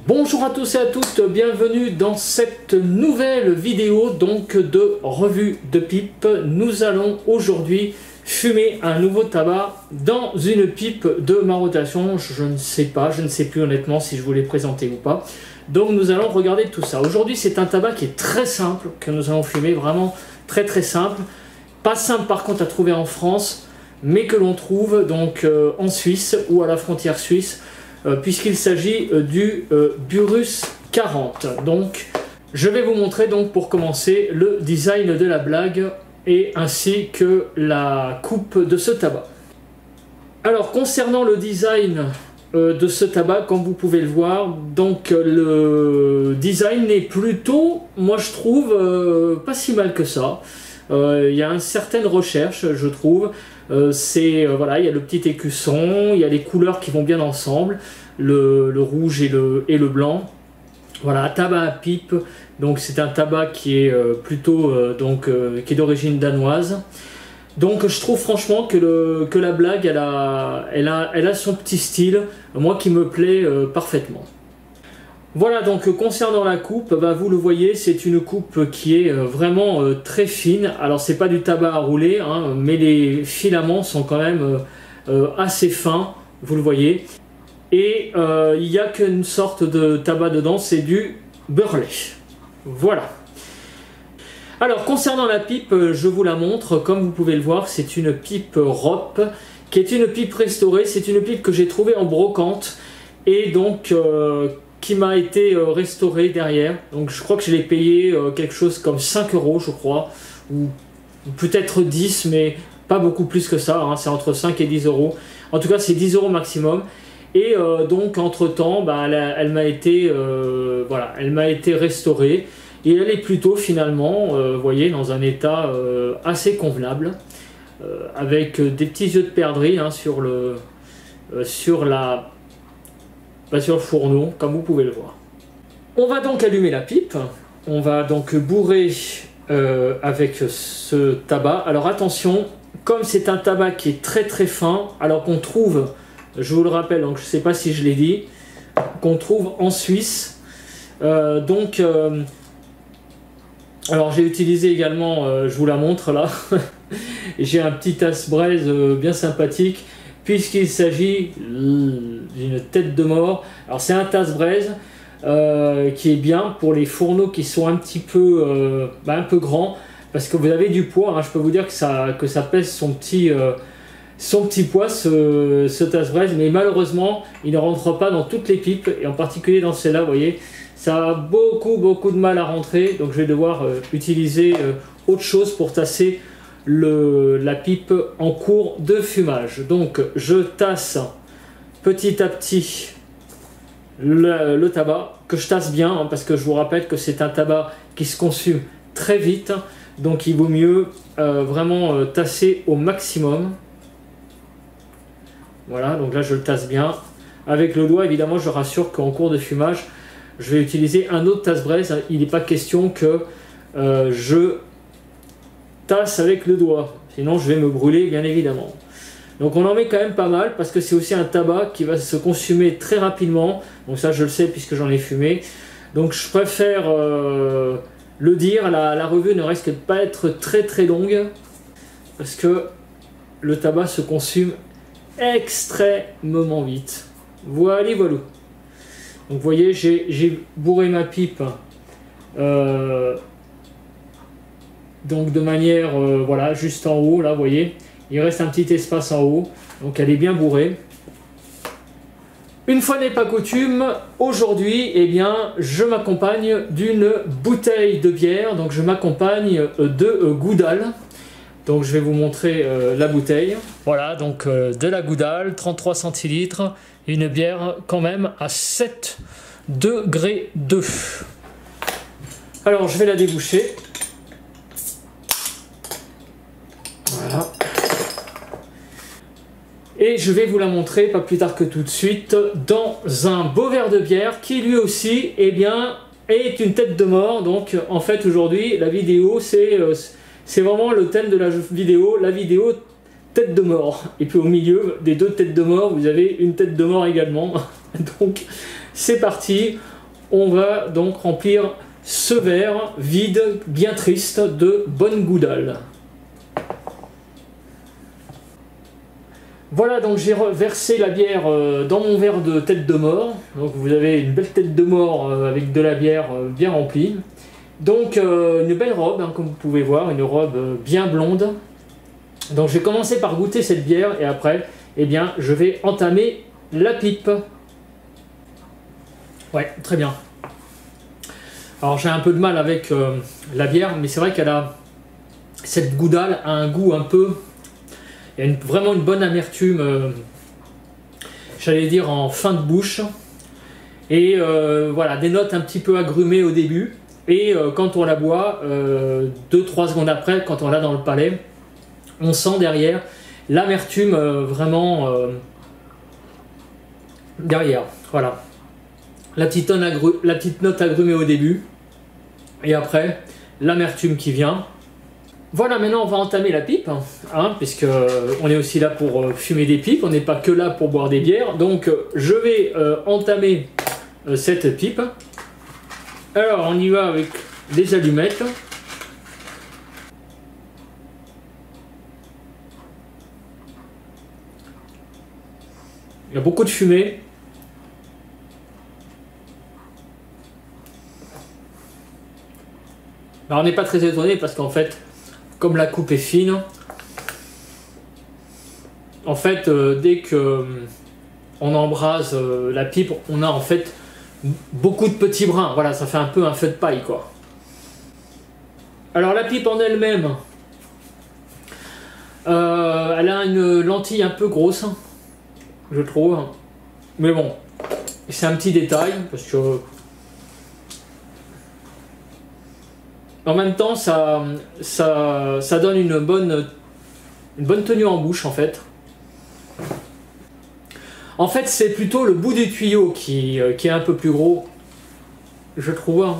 Bonjour à tous et à toutes, bienvenue dans cette nouvelle vidéo donc de revue de pipe. Nous allons aujourd'hui fumer un nouveau tabac dans une pipe de ma rotation. Je ne sais plus honnêtement si je vous l'ai présenté ou pas. Donc nous allons regarder tout ça. Aujourd'hui c'est un tabac qui est très simple que nous allons fumer, vraiment très simple. Pas simple par contre à trouver en France, mais que l'on trouve donc en Suisse ou à la frontière suisse. Puisqu'il s'agit du Burus 40. Donc, je vais vous montrer donc pour commencer le design de la blague et ainsi que la coupe de ce tabac. Alors, concernant le design de ce tabac, comme vous pouvez le voir, donc le design est plutôt, moi je trouve, pas si mal que ça. Il y a une certaine recherche, je trouve. Voilà, il y a le petit écusson, il y a les couleurs qui vont bien ensemble, le rouge et le blanc. Voilà, tabac à pipe. Donc c'est un tabac qui est plutôt qui est d'origine danoise. Donc je trouve franchement que la blague elle a son petit style, moi qui me plaît parfaitement. Voilà, donc concernant la coupe, vous le voyez, c'est une coupe qui est vraiment très fine. Alors c'est pas du tabac à rouler, hein, mais les filaments sont quand même assez fins, vous le voyez. Et il n'y a qu'une sorte de tabac dedans, c'est du Burley. Voilà. Alors concernant la pipe, je vous la montre, comme vous pouvez le voir, c'est une pipe ROP, qui est une pipe restaurée, c'est une pipe que j'ai trouvée en brocante, et donc qui m'a été restauré derrière. Donc je crois que je l'ai payé quelque chose comme 5 €, je crois, ou peut-être 10, mais pas beaucoup plus que ça, hein. C'est entre 5 et 10 €. En tout cas c'est 10 € maximum. Et donc entre temps elle m'a été restaurée et elle est plutôt finalement vous voyez, dans un état assez convenable, avec des petits yeux de perdrix hein, sur le fourneau, comme vous pouvez le voir. On va donc allumer la pipe, on va donc bourrer avec ce tabac. Alors attention, comme c'est un tabac qui est très fin, alors qu'on trouve, je vous le rappelle, donc je ne sais pas si je l'ai dit, qu'on trouve en Suisse. Alors j'ai utilisé également, je vous la montre là, j'ai un petit tasse-braise bien sympathique, puisqu'il s'agit d'une tête de mort. Alors c'est un tasse-braise qui est bien pour les fourneaux qui sont un petit peu, un peu grands, parce que vous avez du poids, hein. Je peux vous dire que ça pèse son petit poids, ce tasse-braise, mais malheureusement il ne rentre pas dans toutes les pipes, et en particulier dans celle-là, vous voyez, ça a beaucoup de mal à rentrer, donc je vais devoir utiliser autre chose pour tasser la pipe en cours de fumage. Donc je tasse petit à petit le tabac, que je tasse bien, hein, parce que je vous rappelle que c'est un tabac qui se consume très vite, donc il vaut mieux vraiment tasser au maximum. Voilà, donc là je le tasse bien. Avec le doigt, évidemment, je rassure qu'en cours de fumage, je vais utiliser un autre tasse-braise. Il n'est pas question que je tasse avec le doigt, sinon je vais me brûler bien évidemment. Donc on en met quand même pas mal, parce que c'est aussi un tabac qui va se consumer très rapidement. Donc ça je le sais puisque j'en ai fumé. Donc je préfère le dire, la revue ne risque de pas être très longue, parce que le tabac se consume extrêmement vite. Voilà. Donc vous voyez, j'ai bourré ma pipe donc de manière voilà, juste en haut là, vous voyez, il reste un petit espace en haut, donc elle est bien bourrée. Une fois n'est pas coutume, aujourd'hui eh bien je m'accompagne d'une bouteille de bière, donc je m'accompagne de Goudal. Donc je vais vous montrer la bouteille. Voilà, donc de la Goudal, 33 centilitres, une bière quand même à 7 degrés 2. Alors je vais la déboucher. Voilà. Et je vais vous la montrer pas plus tard que tout de suite dans un beau verre de bière qui lui aussi eh bien, est une tête de mort. Donc en fait aujourd'hui la vidéo c'est vraiment le thème de la vidéo tête de mort. Et puis au milieu des deux têtes de mort, vous avez une tête de mort également. Donc c'est parti, on va donc remplir ce verre vide, bien triste, de bonne goudale. Voilà, donc j'ai versé la bière dans mon verre de tête de mort. Donc vous avez une belle tête de mort avec de la bière bien remplie. Donc une belle robe, hein, comme vous pouvez voir, une robe bien blonde. Donc je vais commencer par goûter cette bière et après, eh bien, je vais entamer la pipe. Ouais, très bien. Alors j'ai un peu de mal avec la bière, mais c'est vrai qu'elle a cette goudale a un goût un peu... Il y a vraiment une bonne amertume, j'allais dire en fin de bouche. Et voilà, des notes un petit peu agrumées au début. Et quand on la boit, 2-3 secondes après, quand on l'a dans le palais, on sent derrière l'amertume vraiment derrière. Voilà. La petite note agrumée au début. Et après, l'amertume qui vient. Voilà, maintenant on va entamer la pipe, hein, puisque on est aussi là pour fumer des pipes, on n'est pas que là pour boire des bières. Donc je vais entamer cette pipe. Alors on y va avec des allumettes. Il y a beaucoup de fumée. Alors on n'est pas très étonné parce qu'en fait, comme la coupe est fine, en fait, dès que on embrase la pipe, on a en fait beaucoup de petits brins. Voilà, ça fait un peu un feu de paille, quoi. Alors la pipe en elle-même, elle a une lentille un peu grosse, je trouve. Mais bon, c'est un petit détail parce que en même temps, ça donne une bonne tenue en bouche, en fait. En fait, c'est plutôt le bout du tuyau qui est un peu plus gros, je trouve. Hein.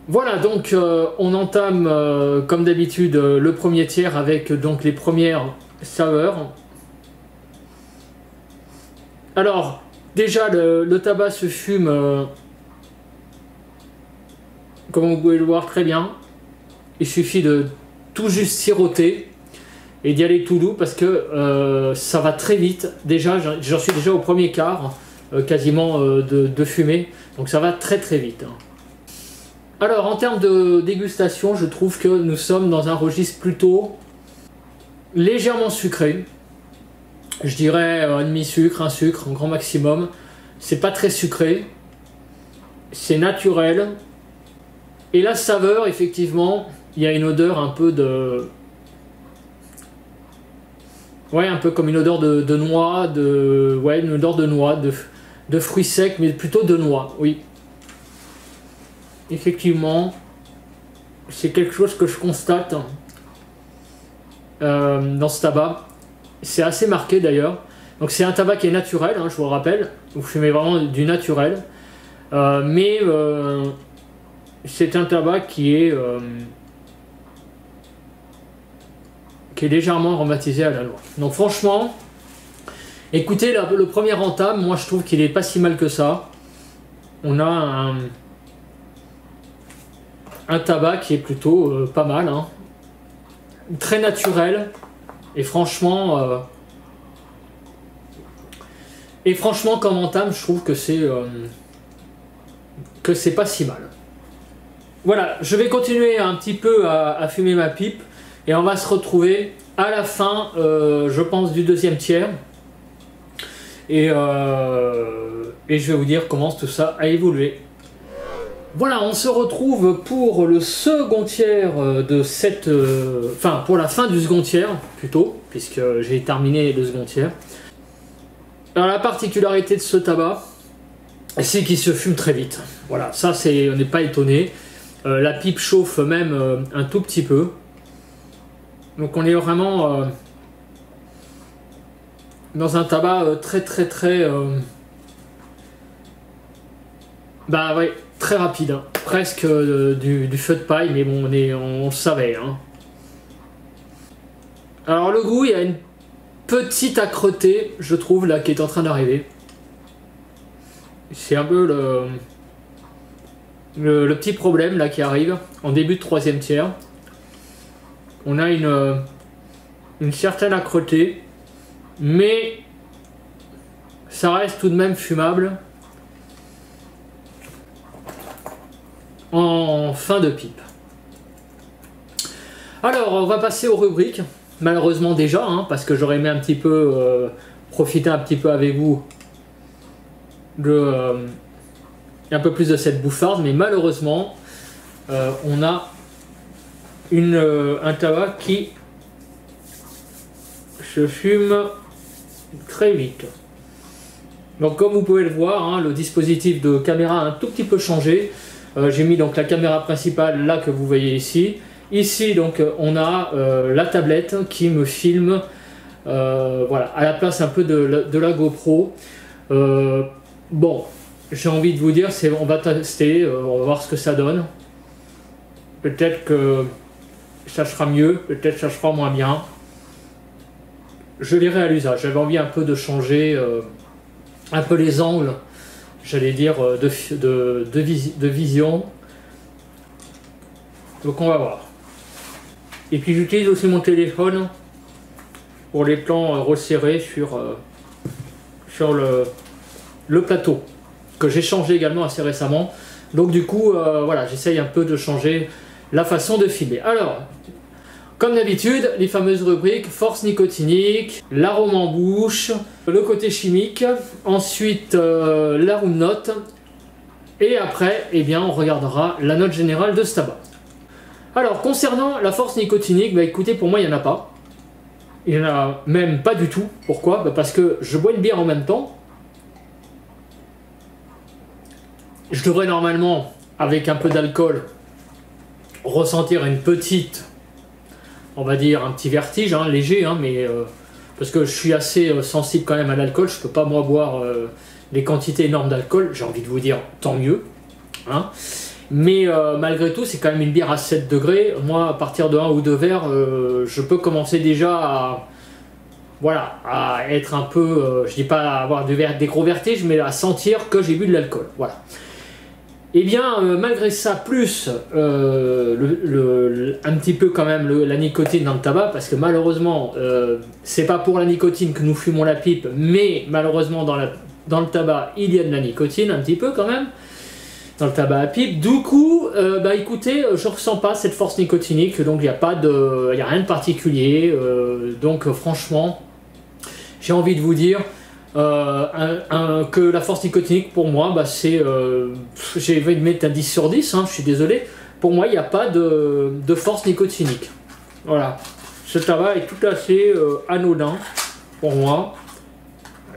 Voilà, donc on entame, comme d'habitude, le premier tiers avec donc les premières saveurs. Alors, déjà, le tabac se fume... comme vous pouvez le voir très bien, il suffit de tout juste siroter et d'y aller tout doux parce que ça va très vite. Déjà, j'en suis déjà au premier quart quasiment de fumée, donc ça va très très vite. Alors en termes de dégustation, je trouve que nous sommes dans un registre plutôt légèrement sucré. Je dirais un demi-sucre, un sucre, un grand maximum. C'est pas très sucré, c'est naturel. Et la saveur, effectivement, il y a une odeur un peu de... Ouais, un peu comme une odeur de noix, ouais, une odeur de noix, de fruits secs, mais plutôt de noix, oui. Effectivement, c'est quelque chose que je constate dans ce tabac. C'est assez marqué d'ailleurs. Donc c'est un tabac qui est naturel, hein, je vous le rappelle. Vous fumez vraiment du naturel. Mais... c'est un tabac qui est légèrement aromatisé à la noix. Donc franchement, écoutez, le premier entame, moi je trouve qu'il est pas si mal que ça. On a un tabac qui est plutôt pas mal, hein. Très naturel, et franchement comme entame, je trouve que c'est pas si mal. Voilà, je vais continuer un petit peu à fumer ma pipe et on va se retrouver à la fin, je pense, du deuxième tiers. Et je vais vous dire comment tout ça a évolué. Voilà, on se retrouve pour le second tiers de cette... Enfin, pour la fin du second tiers, plutôt, puisque j'ai terminé le second tiers. Alors la particularité de ce tabac, c'est qu'il se fume très vite. Voilà, ça on n'est pas étonné. La pipe chauffe même un tout petit peu. Donc on est vraiment dans un tabac très bah ouais, très rapide, hein. Presque du feu de paille, mais bon, on le savait, hein. Alors le goût, il y a une petite âcreté, je trouve, là, qui est en train d'arriver. c'est un peu le petit problème là qui arrive en début de troisième tiers. On a une certaine âcreté, mais ça reste tout de même fumable en fin de pipe. Alors on va passer aux rubriques, malheureusement déjà, hein, parce que j'aurais aimé un petit peu profiter un petit peu avec vous de un peu plus de cette bouffarde, mais malheureusement on a un tabac qui se fume très vite. Donc comme vous pouvez le voir, hein, le dispositif de caméra a un tout petit peu changé. J'ai mis donc la caméra principale là que vous voyez ici. Ici donc on a la tablette qui me filme voilà, à la place un peu de la GoPro. Bon, j'ai envie de vous dire, on va tester, on va voir ce que ça donne. Peut-être que ça sera mieux, peut-être que ça sera moins bien. Je verrai à l'usage. J'avais envie un peu de changer un peu les angles, j'allais dire, de vision. Donc on va voir. Et puis j'utilise aussi mon téléphone pour les plans resserrés sur le plateau, que j'ai changé également assez récemment. Donc du coup, voilà, j'essaye un peu de changer la façon de filmer. Alors, comme d'habitude, les fameuses rubriques force nicotinique, l'arôme en bouche, le côté chimique, ensuite la room note, et après, eh bien, on regardera la note générale de ce tabac. Alors, concernant la force nicotinique, bah, écoutez, pour moi, il n'y en a pas. Il n'y en a même pas du tout. Pourquoi? Bah, parce que je bois une bière en même temps. Je devrais normalement, avec un peu d'alcool, ressentir une petite, on va dire un petit vertige, hein, léger, hein, mais parce que je suis assez sensible quand même à l'alcool, je peux pas moi boire des quantités énormes d'alcool, j'ai envie de vous dire tant mieux, hein. Mais malgré tout c'est quand même une bière à 7 degrés, moi à partir de 1 ou 2 verres, je peux commencer déjà à, voilà, à être un peu, je dis pas à avoir des gros vertiges, mais à sentir que j'ai bu de l'alcool, voilà. Et bien malgré ça, plus un petit peu quand même la nicotine dans le tabac, parce que malheureusement c'est pas pour la nicotine que nous fumons la pipe, mais malheureusement dans le tabac il y a de la nicotine un petit peu quand même, dans le tabac à pipe. Du coup, bah écoutez, je ressens pas cette force nicotinique, donc il n'y a rien de particulier, donc franchement j'ai envie de vous dire que la force nicotinique pour moi, bah, c'est j'ai envie de mettre un 10 sur 10, hein, je suis désolé, pour moi il n'y a pas de force nicotinique. Voilà, ce tabac est tout à fait anodin pour moi,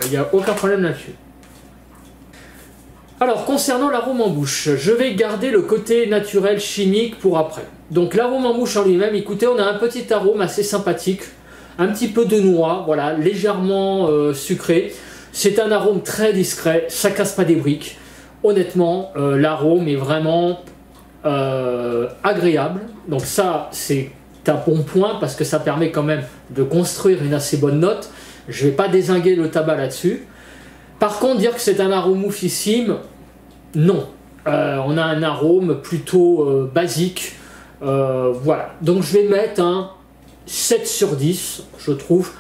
il n'y a aucun problème là-dessus. Alors concernant l'arôme en bouche, je vais garder le côté naturel chimique pour après. Donc l'arôme en bouche en lui-même, écoutez, on a un petit arôme assez sympathique, un petit peu de noix, voilà, légèrement sucré. C'est un arôme très discret, ça casse pas des briques. Honnêtement, l'arôme est vraiment agréable. Donc ça, c'est un bon point parce que ça permet quand même de construire une assez bonne note. Je vais pas dézinguer le tabac là-dessus. Par contre, dire que c'est un arôme oufissime, non. On a un arôme plutôt basique. Voilà. Donc je vais mettre un 7 sur 10, je trouve,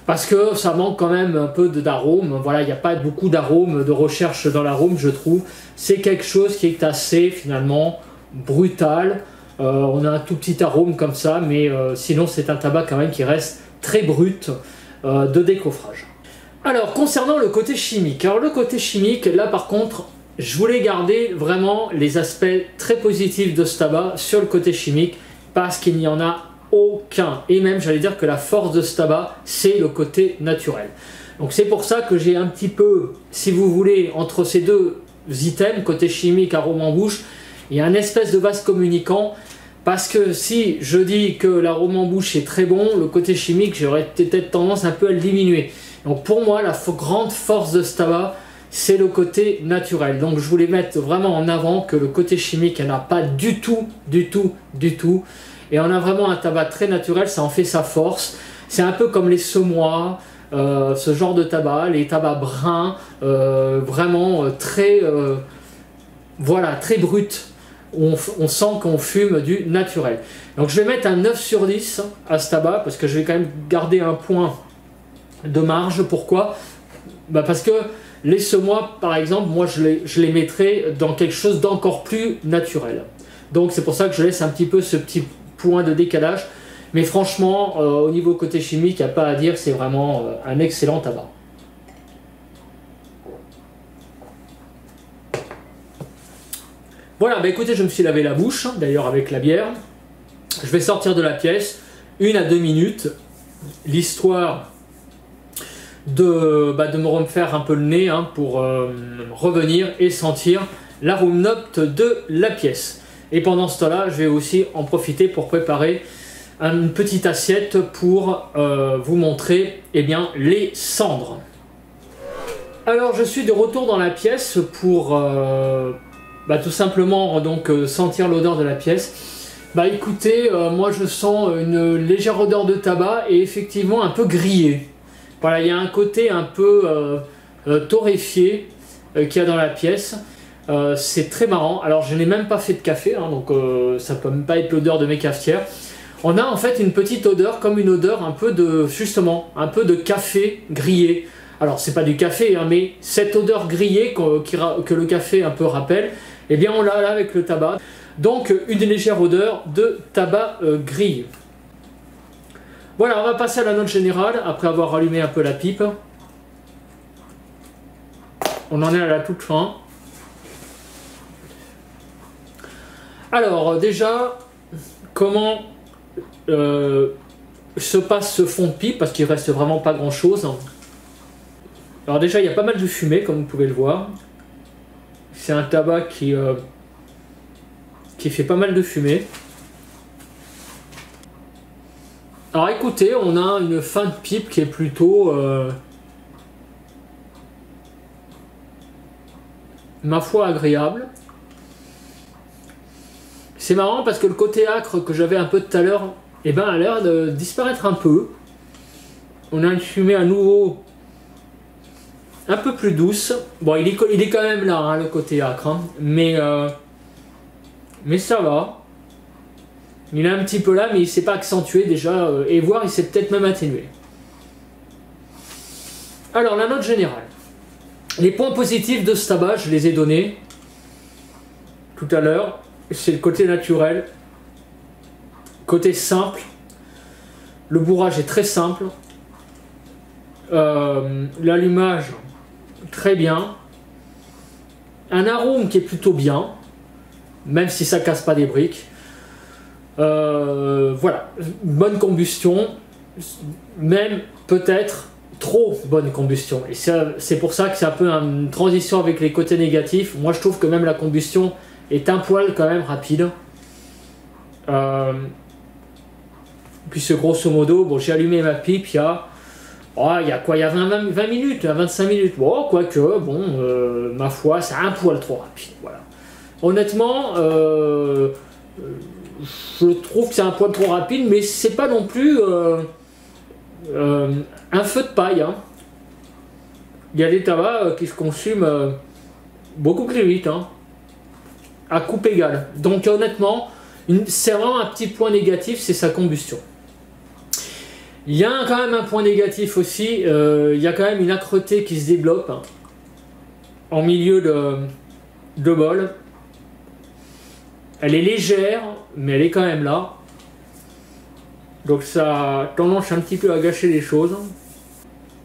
parce que ça manque quand même un peu d'arôme. Voilà, il n'y a pas beaucoup d'arôme, de recherche dans l'arôme, je trouve. C'est quelque chose qui est assez, finalement, brutal. On a un tout petit arôme comme ça, mais sinon c'est un tabac quand même qui reste très brut de décoffrage. Alors, concernant le côté chimique. Alors, le côté chimique, là par contre, je voulais garder vraiment les aspects très positifs de ce tabac sur le côté chimique, parce qu'il n'y en a aucun. Et même, j'allais dire que la force de ce tabac, c'est le côté naturel. Donc, c'est pour ça que j'ai un petit peu, si vous voulez, entre ces deux items, côté chimique, arôme en bouche, il y a un espèce de vase communicant. Parce que si je dis que l'arôme en bouche est très bon, le côté chimique, j'aurais peut-être tendance un peu à le diminuer. Donc pour moi, la grande force de ce tabac, c'est le côté naturel. Donc je voulais mettre vraiment en avant que le côté chimique, il n'y en a pas du tout, du tout, du tout. Et on a vraiment un tabac très naturel, ça en fait sa force. C'est un peu comme les semois, ce genre de tabac, les tabacs bruns, vraiment très, voilà, très brut. On sent qu'on fume du naturel. Donc je vais mettre un 9 sur 10 à ce tabac, parce que je vais quand même garder un point de marge. Pourquoi? Parce que les semois, par exemple, moi je les mettrai dans quelque chose d'encore plus naturel. Donc c'est pour ça que je laisse un petit peu ce petit point de décalage. Mais franchement, au niveau côté chimique, il n'y a pas à dire, c'est vraiment un excellent tabac. Voilà, bah écoutez, je me suis lavé la bouche, d'ailleurs avec la bière. Je vais sortir de la pièce, 1 à 2 minutes, l'histoire de me refaire un peu le nez pour revenir et sentir l'arôme note de la pièce. Et pendant ce temps-là, je vais aussi en profiter pour préparer une petite assiette pour vous montrer les cendres. Alors je suis de retour dans la pièce pour tout simplement sentir l'odeur de la pièce. Écoutez, moi je sens une légère odeur de tabac et effectivement un peu grillé. Voilà, il y a un côté un peu torréfié qu'il y a dans la pièce. C'est très marrant. Alors je n'ai même pas fait de café, donc ça peut même pas être l'odeur de mes cafetières. On a en fait une petite odeur, comme une odeur un peu de, justement, un peu de café grillé. Alors c'est pas du café, mais cette odeur grillée que le café un peu rappelle, eh bien on l'a là avec le tabac. Donc une légère odeur de tabac grillé. Voilà, on va passer à la note générale, après avoir allumé un peu la pipe. On en est à la toute fin. Alors déjà, comment se passe ce fond de pipe, parce qu'il reste vraiment pas grand chose. Alors déjà il y a pas mal de fumée comme vous pouvez le voir. C'est un tabac qui fait pas mal de fumée. Alors écoutez, on a une fin de pipe qui est plutôt ma foi agréable. C'est marrant parce que le côté acre que j'avais un peu tout à l'heure a l'air de disparaître un peu. On a une fumée à nouveau un peu plus douce. Bon, il est quand même là, le côté acre, mais ça va. Il est un petit peu là, mais il ne s'est pas accentué déjà, et voire il s'est peut-être même atténué. Alors, la note générale. Les points positifs de ce tabac, je les ai donnés tout à l'heure. C'est le côté naturel, côté simple. Le bourrage est très simple. L'allumage, très bien. Un arôme qui est plutôt bien, même si ça casse pas des briques. Voilà, bonne combustion, même peut-être trop bonne combustion. Et c'est pour ça que c'est un peu une transition avec les côtés négatifs. Moi je trouve que même la combustion est un poil quand même rapide. Puisque grosso modo, bon, j'ai allumé ma pipe il y a... il y a quoi? Il y a 20 minutes, 25 minutes. Bon, quoique, bon, ma foi, c'est un poil trop rapide. Voilà. Honnêtement, je trouve que c'est un poil trop rapide, mais c'est pas non plus un feu de paille. Il y a des tabacs qui se consument beaucoup plus vite, à coupe égale. Donc honnêtement, c'est vraiment un petit point négatif, c'est sa combustion. Il y a quand même un point négatif aussi, il y a quand même une âcreté qui se développe en milieu de bol. Elle est légère, mais elle est quand même là. Donc ça a tendance un petit peu à gâcher les choses.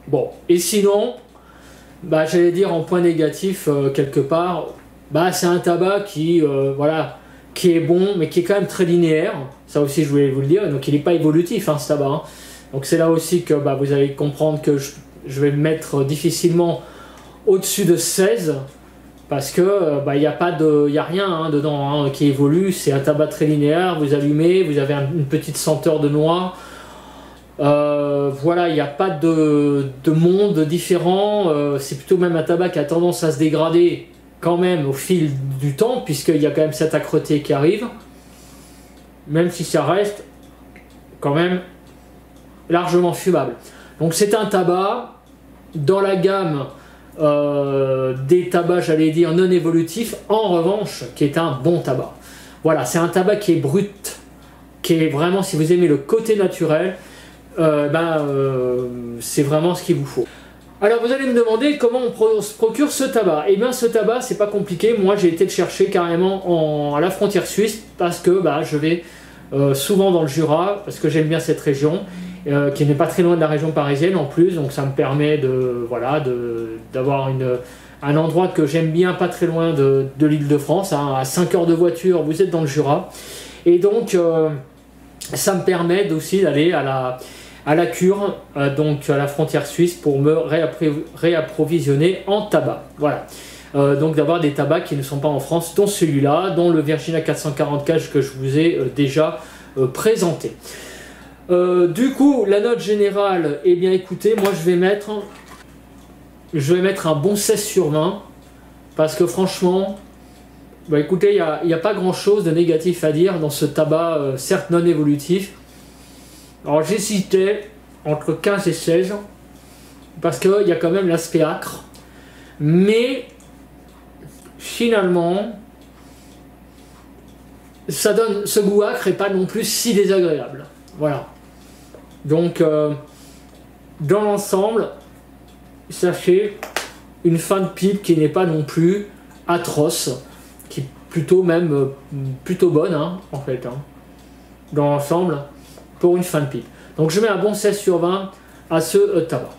Bon, et sinon, j'allais dire en point négatif, quelque part, c'est un tabac qui, qui est bon, mais qui est quand même très linéaire. Ça aussi, je voulais vous le dire. Donc il n'est pas évolutif, ce tabac. Donc c'est là aussi que vous allez comprendre que je vais me mettre difficilement au-dessus de 16. Parce que il n'y a rien dedans qui évolue, c'est un tabac très linéaire, vous allumez, vous avez une petite senteur de noix. Voilà, il n'y a pas de monde différent, c'est plutôt même un tabac qui a tendance à se dégrader quand même au fil du temps, puisqu'il y a quand même cette âcreté qui arrive, même si ça reste quand même largement fumable. Donc c'est un tabac dans la gamme des tabacs, j'allais dire, non évolutifs, en revanche, qui est un bon tabac. Voilà, c'est un tabac qui est brut, qui est vraiment, si vous aimez le côté naturel, c'est vraiment ce qu'il vous faut. Alors vous allez me demander comment on se procure ce tabac. Et bien ce tabac, c'est pas compliqué. Moi j'ai été le chercher carrément à la frontière suisse parce que je vais souvent dans le Jura, parce que j'aime bien cette région, qui n'est pas très loin de la région parisienne en plus, donc ça me permet d'avoir un endroit que j'aime bien, pas très loin de l'Île-de-France, hein, à 5 heures de voiture, vous êtes dans le Jura. Et donc ça me permet aussi d'aller à la cure, donc à la frontière suisse, pour me réapprovisionner en tabac. Voilà. Donc d'avoir des tabacs qui ne sont pas en France, dont celui-là, dont le Virginia 444 que je vous ai déjà présenté. Du coup, la note générale, eh bien écoutez, moi je vais mettre un bon 16 sur 20, parce que franchement, écoutez, il n'y a pas grand chose de négatif à dire dans ce tabac, certes non évolutif. Alors j'hésitais entre 15 et 16, parce qu'il y a quand même l'aspect acre, mais finalement, ça donne ce goût acre et pas non plus si désagréable. Voilà. Donc, dans l'ensemble, sachez, une fin de pipe qui n'est pas non plus atroce, qui est plutôt même plutôt bonne, hein, en fait, hein, dans l'ensemble, pour une fin de pipe. Donc je mets un bon 16 sur 20 à ce tabac.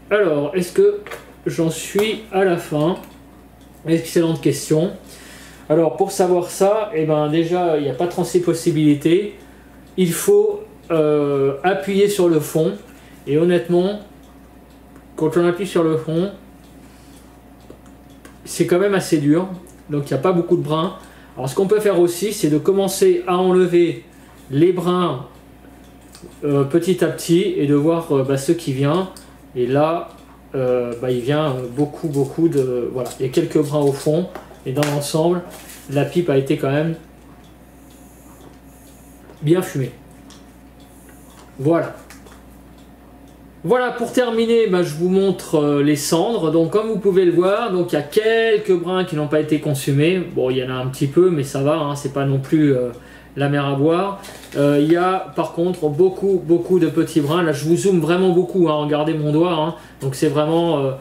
Alors, est-ce que j'en suis à la fin? Excellente question. Alors pour savoir ça, déjà il n'y a pas 36 possibilités. Il faut appuyer sur le fond. Et honnêtement, quand on appuie sur le fond, c'est quand même assez dur. Donc il n'y a pas beaucoup de brins. Alors ce qu'on peut faire aussi, c'est de commencer à enlever les brins petit à petit et de voir ce qui vient. Et là, il vient beaucoup de... Voilà, il y a quelques brins au fond. Et dans l'ensemble, la pipe a été quand même bien fumée. Voilà. Voilà, pour terminer, je vous montre les cendres. Donc comme vous pouvez le voir, donc il y a quelques brins qui n'ont pas été consumés. Bon, il y en a un petit peu, mais ça va, hein, c'est pas non plus la mer à boire. Il y a par contre beaucoup de petits brins. Là, je vous zoome vraiment beaucoup, hein, regardez mon doigt. Hein. Donc c'est vraiment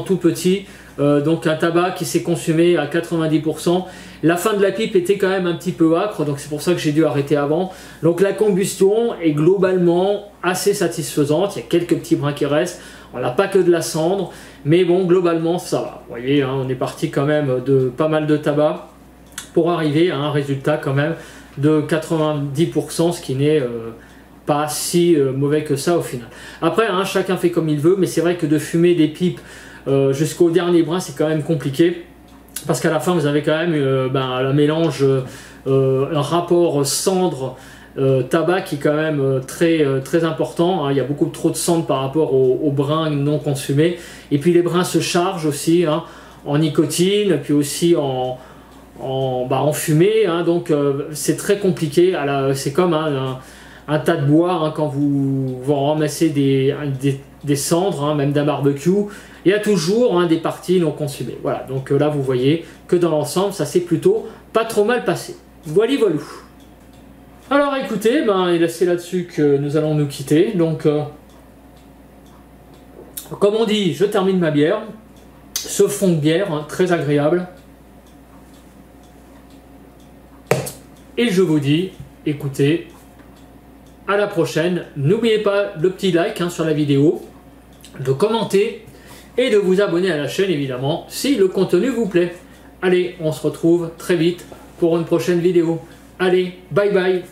tout petit. Donc un tabac qui s'est consumé à 90%. La fin de la pipe était quand même un petit peu âcre, donc c'est pour ça que j'ai dû arrêter avant. Donc la combustion est globalement assez satisfaisante. Il y a quelques petits brins qui restent. On n'a pas que de la cendre, mais bon, globalement ça va. Vous voyez, hein, on est parti quand même de pas mal de tabac pour arriver à un résultat quand même de 90%, ce qui n'est pas si mauvais que ça au final. Après, hein, chacun fait comme il veut, mais c'est vrai que de fumer des pipes jusqu'au dernier brin, c'est quand même compliqué. Parce qu'à la fin, vous avez quand même un mélange, un rapport cendre-tabac qui est quand même très important. Hein. Il y a beaucoup trop de cendre par rapport aux brins non consumés. Et puis les brins se chargent aussi, hein, en nicotine, puis aussi en fumée. Hein. Donc c'est très compliqué. C'est comme un tas de bois, hein, quand vous ramassez des cendres, hein, même d'un barbecue. Il y a toujours, hein, des parties non consumées. Voilà, donc là vous voyez que dans l'ensemble ça s'est plutôt pas trop mal passé. Voilà. Alors écoutez, c'est là-dessus que nous allons nous quitter. Donc comme on dit, je termine ma bière. Ce fond de bière, hein, très agréable. Et je vous dis, écoutez, à la prochaine. N'oubliez pas le petit like, hein, sur la vidéo, de commenter et de vous abonner à la chaîne évidemment si le contenu vous plaît. Allez, on se retrouve très vite pour une prochaine vidéo. Allez, bye bye.